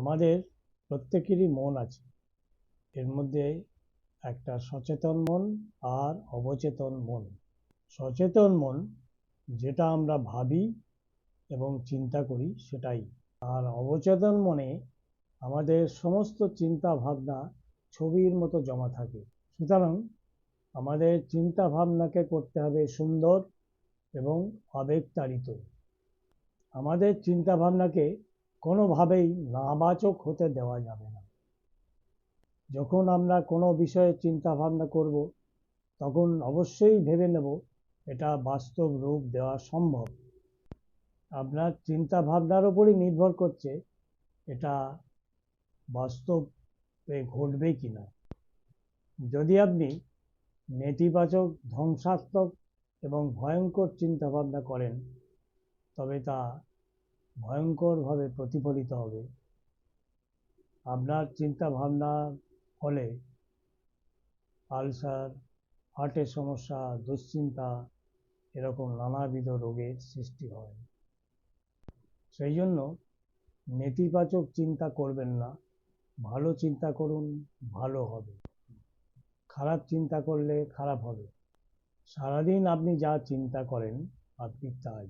আমাদের প্রত্যেকেরই মন আছে। এর মধ্যে একটা সচেতন মন আর অবচেতন মন। সচেতন মন যেটা আমরা ভাবি এবং চিন্তা করি সেটাই। আর অবচেতন মনে আমাদের সমস্ত চিন্তা ভাবনা ছবির মতো জমা থাকে। সুতরাং আমাদের চিন্তা ভাবনাকে করতে হবে সুন্দর এবং আবেগতাড়িত। আমাদের চিন্তা ভাবনাকে কোনোভাবেই নাবাচক হতে দেওয়া যাবে না। যখন আমরা কোনো বিষয়ে চিন্তা ভাবনা করব তখন অবশ্যই ভেবে নেব এটা বাস্তব রূপ দেওয়া সম্ভব। আপনার চিন্তা ভাবনার উপরই নির্ভর করছে এটা বাস্তবে ঘটবে কিনা। যদি আপনি নেতিবাচক, ধ্বংসাত্মক এবং ভয়ঙ্কর চিন্তা ভাবনা করেন তবে তা ভয়ঙ্করভাবে প্রতিফলিত হবে। আপনার চিন্তা ভাবনার ফলে আলসার, হার্টের সমস্যা, দুশ্চিন্তা এরকম নানাবিধ রোগের সৃষ্টি হয়। সেই জন্য নেতিবাচক চিন্তা করবেন না, ভালো চিন্তা করুন, ভালো হবে। খারাপ চিন্তা করলে খারাপ হবে। সারাদিন আপনি যা চিন্তা করেন আপনি তাই।